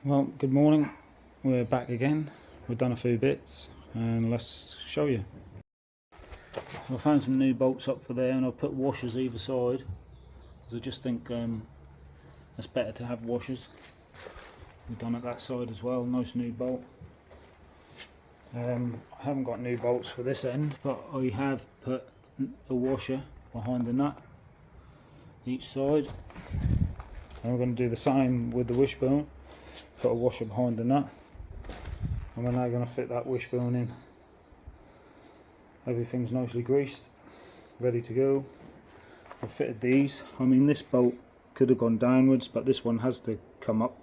Well, good morning. We're back again. We've done a few bits and let's show you. So I found some new bolts up for there and I've put washers either side because I just think it's better to have washers. We've done it that side as well. Nice new bolt. I haven't got new bolts for this end, but I have put a washer behind the nut each side. And we're going to do the same with the wishbone. Put a washer behind the nut, and we're now going to fit that wishbone in. Everything's nicely greased, ready to go. I've fitted these. I mean, this bolt could have gone downwards, but this one has to come up.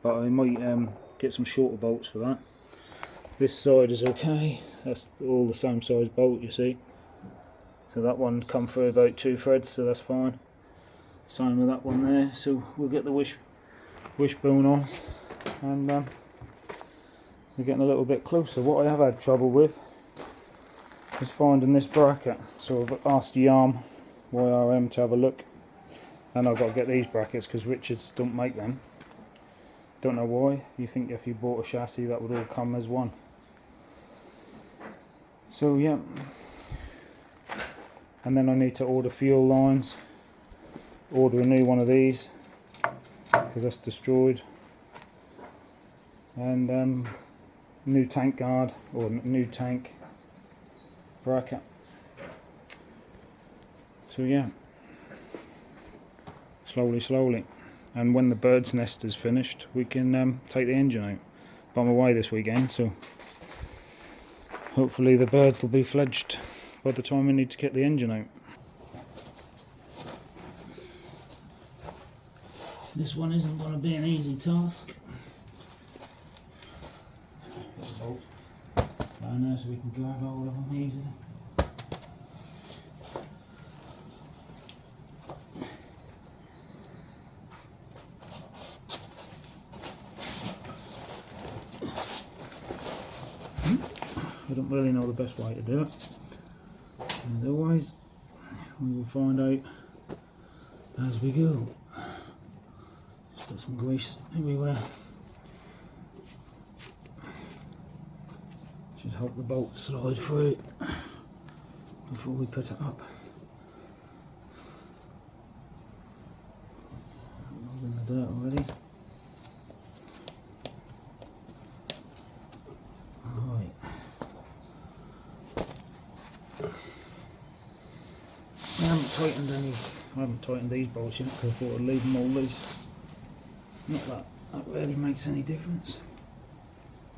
But I might get some shorter bolts for that. This side is okay. That's all the same size bolt, you see. So that one come through about 2 threads, so that's fine. Same with that one there. So we'll get the wishbone on, and we're getting a little bit closer. What I have had trouble with is finding this bracket, so I've asked YRM to have a look, and I've got to get these brackets because Richards don't make them. Don't know why. You think if you bought a chassis that would all come as one. So yeah, and then I need to order fuel lines, order a new one of these because that's destroyed, and new tank guard or new tank bracket. So yeah, slowly, and when the bird's nest is finished we can take the engine out. But I'm away this weekend, so hopefully the birds will be fledged by the time we need to get the engine out. This one isn't going to be an easy task. Put a bolt down there so we can grab hold of them easily. I don't really know the best way to do it. And otherwise, we will find out as we go. Just got some grease everywhere. Should help the bolt slide through before we put it up. I was in the dirt already. Alright. I haven't tightened these bolts yet because I thought I'd leave them all loose. Not that that really makes any difference,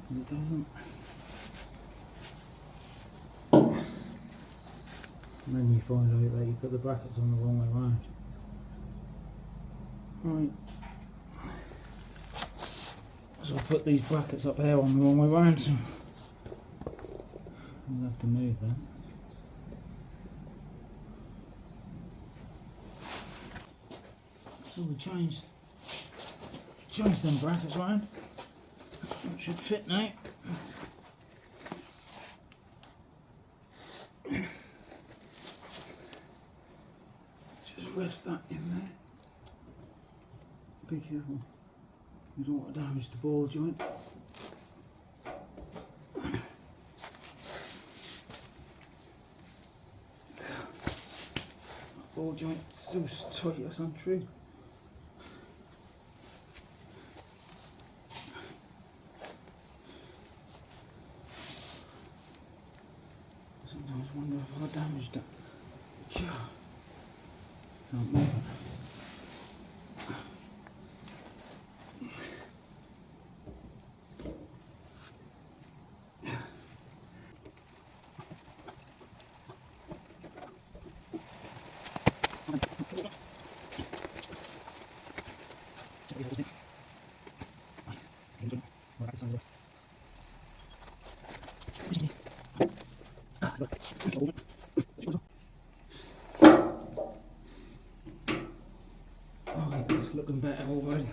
because it doesn't. And then you find out that you put the brackets on the wrong way round. Right. So I put these brackets up there on the wrong way round, so I'll have to move them. So we changed them brackets around. It should fit now. Just rest that in there. Be careful. You don't want to damage the ball joint. Ball joint so tight it's untrue. Sometimes I wonder if I damaged it. Can't move it. Oh, it's looking better already.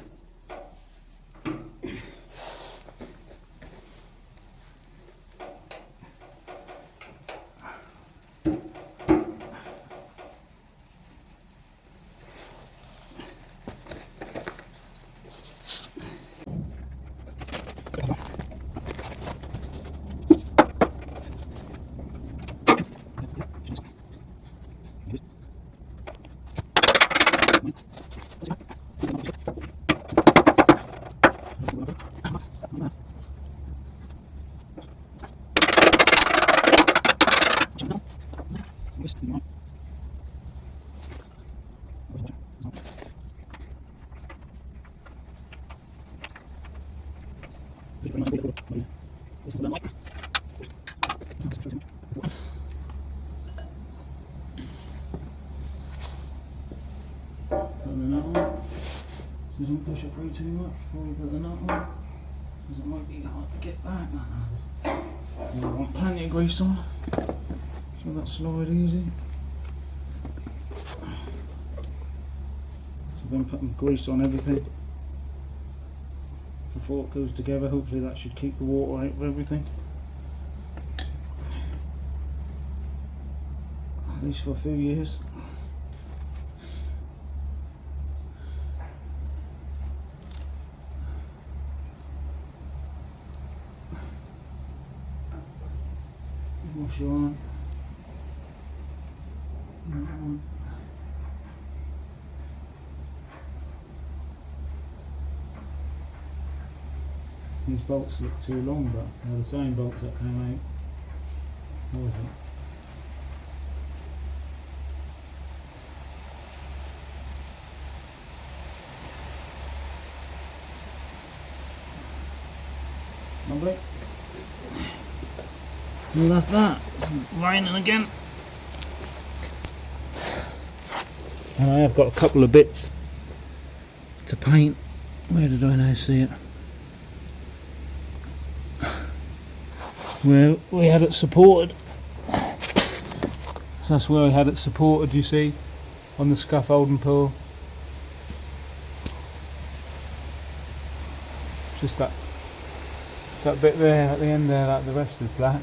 Don't push it through too much before we put the nut on, because it might be hard to get back. You want plenty of grease on, so that slide easy. So then putting grease on everything before it goes together. Hopefully that should keep the water out of everything, at least for a few years. Wash your arm. These bolts look too long, but they're the same bolts that came out. What was it? Lovely. Well, that's that. It's raining again. And I have got a couple of bits to paint. Where did I now see it? Where we had it supported. So that's where I had it supported, you see, on the scaffolding pole. Just that. It's that bit there at the end there, like the rest is black.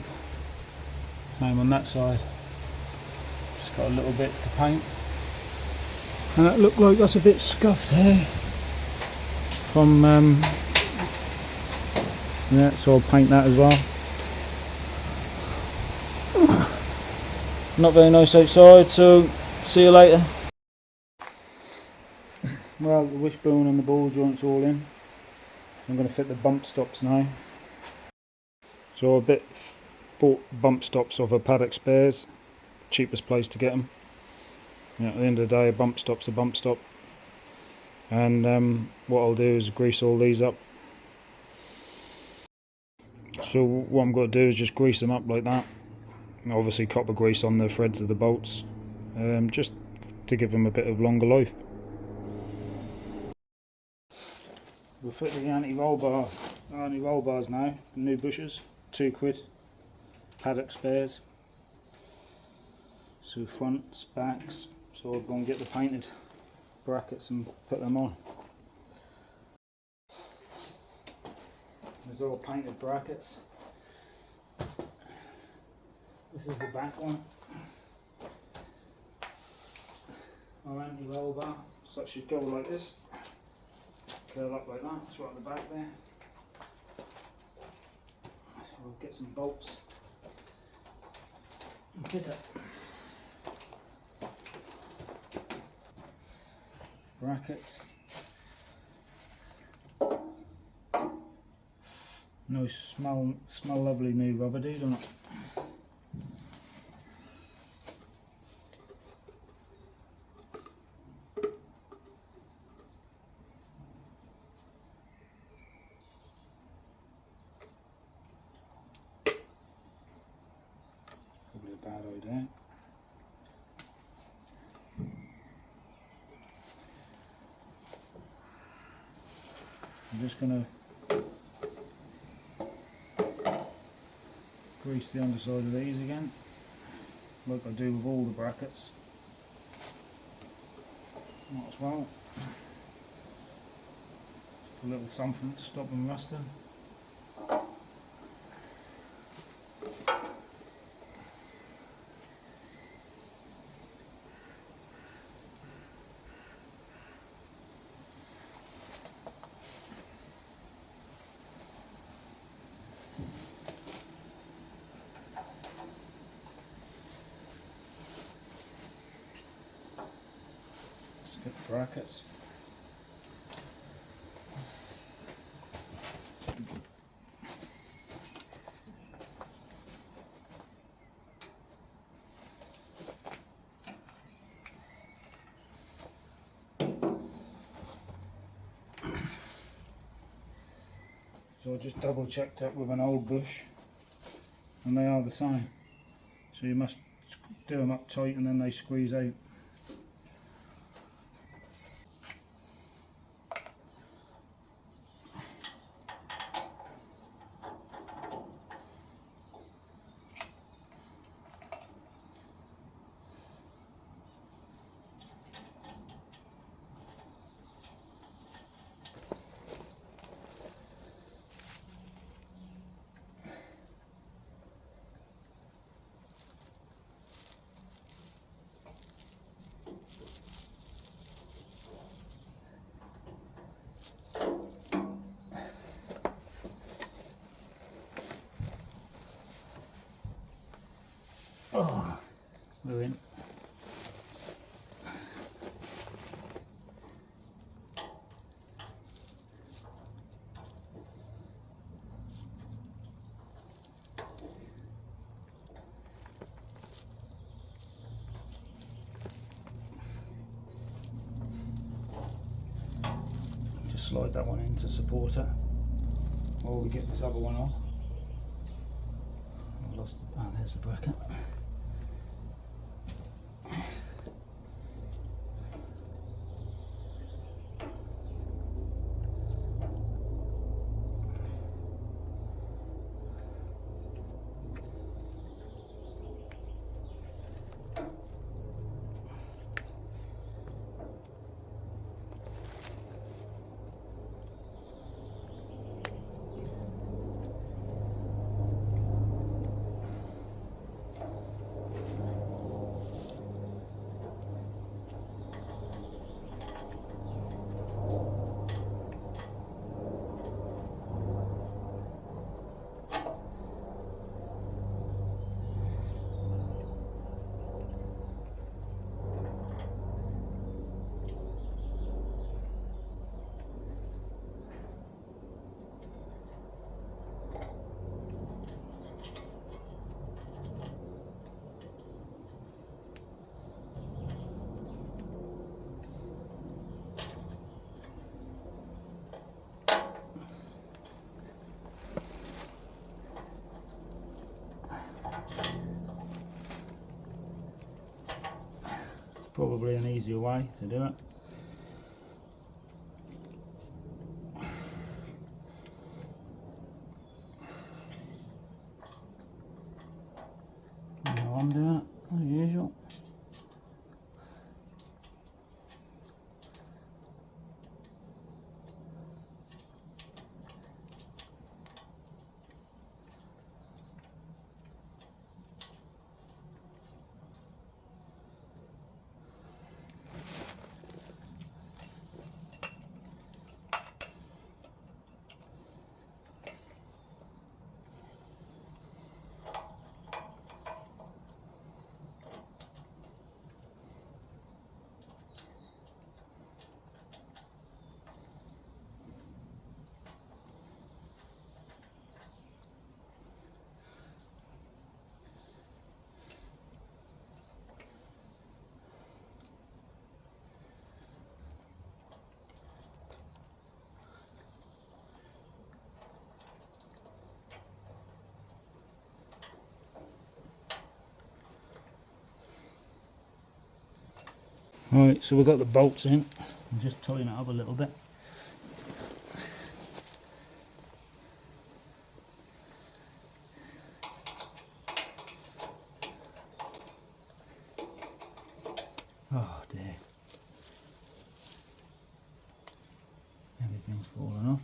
Same on that side. Just got a little bit to paint. And that looked like that's a bit scuffed here. From yeah, so I'll paint that as well. Not very nice outside, so see you later. Well, the wishbone and the ball joints all in. I'm going to fit the bump stops now. So I bought bump stops off a paddock spares, cheapest place to get them. Yeah, at the end of the day, a bump stop's a bump stop. And what I'll do is grease all these up. So what I'm going to do is just grease them up like that. Obviously copper grease on the threads of the bolts, just to give them a bit of longer life. We'll fit the anti-roll bars now, new bushes, £2, paddock spares. So fronts, backs, so I'll go and get the painted brackets and put them on. There's all painted brackets. This is the back one. Our anti-roll bar, so that should go like this. Curl up like that, it's right at the back there. So we'll get some bolts and fit it. Brackets. Nice, smell lovely new rubber, doesn't it? Probably a bad idea. I'm just going to grease the underside of these again, like I do with all the brackets. Might as well. A little something to stop them rusting. Fit the brackets. So I just double checked it with an old bush, and they are the same. So you must do them up tight and then they squeeze out. Oh, we're in. Just slide that one in to support it while we get this other one on. I lost. Oh, there's the bracket. Probably an easier way to do it. Now I'm doing it as usual. Right, so we've got the bolts in. I'm just tying it up a little bit. Oh dear. Everything's falling off.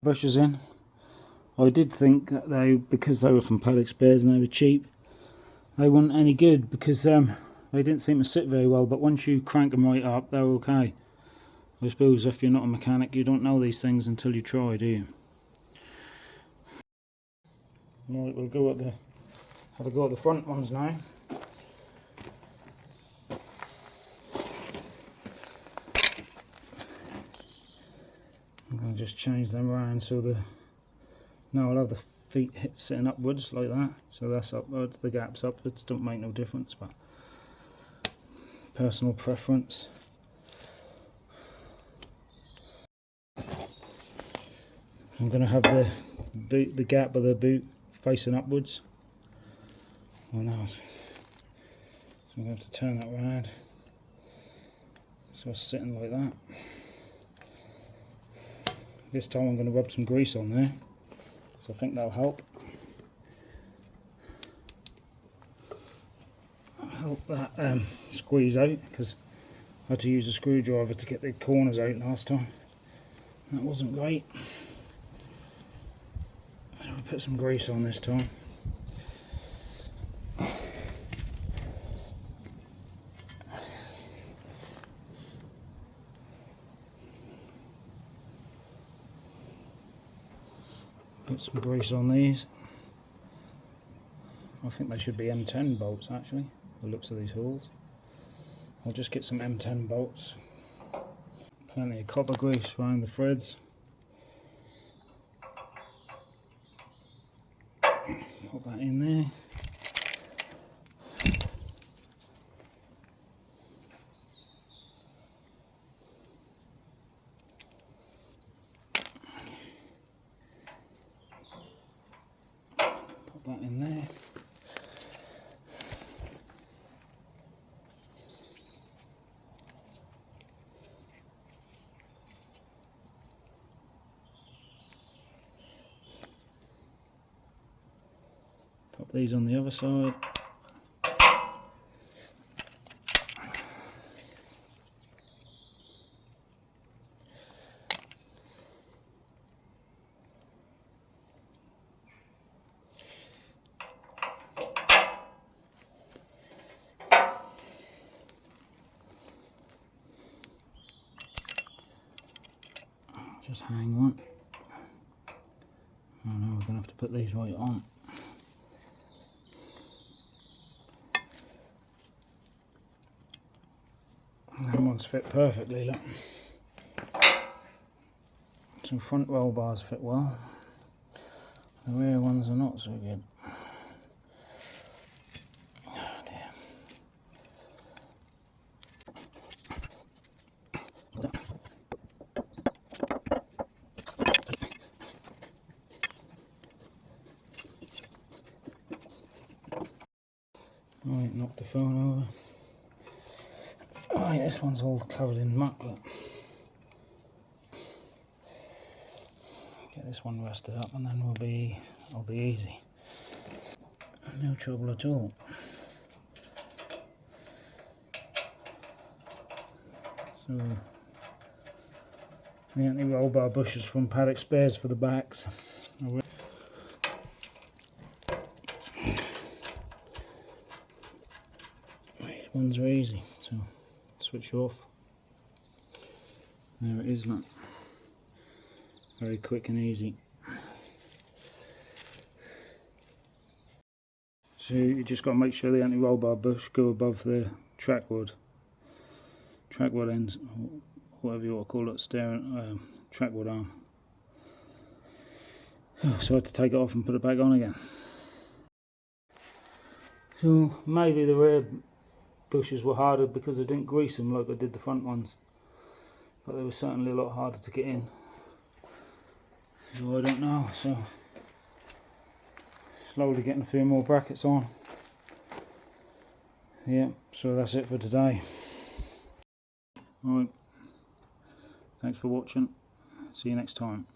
Brushes in. I did think that because they were from paddock spares and they were cheap, they weren't any good, because they didn't seem to sit very well, but once you crank them right up, they're okay. I suppose if you're not a mechanic, you don't know these things until you try, do you? Right, we'll go at have a go at the front ones now. I'm going to just change them around so now I'll have the feet sitting upwards like that, so that's upwards, the gap's upwards, don't make no difference, but personal preference. I'm going to have the gap of the boot facing upwards. Oh no, so I'm going to have to turn that around so it's sitting like that. This time I'm going to rub some grease on there, so I think that'll help. Help that squeeze out, because I had to use a screwdriver to get the corners out last time. That wasn't great. So I'll put some grease on this time. Put some grease on these. I think they should be M10 bolts actually, the looks of these holes. I'll just get some M10 bolts. Plenty of copper grease around the threads. Put that in there. Put that in there. Pop these on the other side. Just hang one. Oh no, we're going to have to put these right on. That one's fit perfectly, look. Some front roll bars fit well. The rear ones are not so good. Oh dear. Right, knocked the phone over. Right, this one's all covered in muck, look. Get this one rested up and then I'll be easy. No trouble at all. So the anti-roll bar bushes from paddock spares for the backs. These ones are easy, so switch off. There it is, look. Very quick and easy. So you just got to make sure the anti-roll bar bush go above the track wood ends, whatever you want to call it, steering track wood arm. So I had to take it off and put it back on again. So maybe the rear bushes were harder because I didn't grease them like I did the front ones, but they were certainly a lot harder to get in. So I don't know, so slowly getting a few more brackets on. Yeah, so that's it for today. Alright, thanks for watching, see you next time.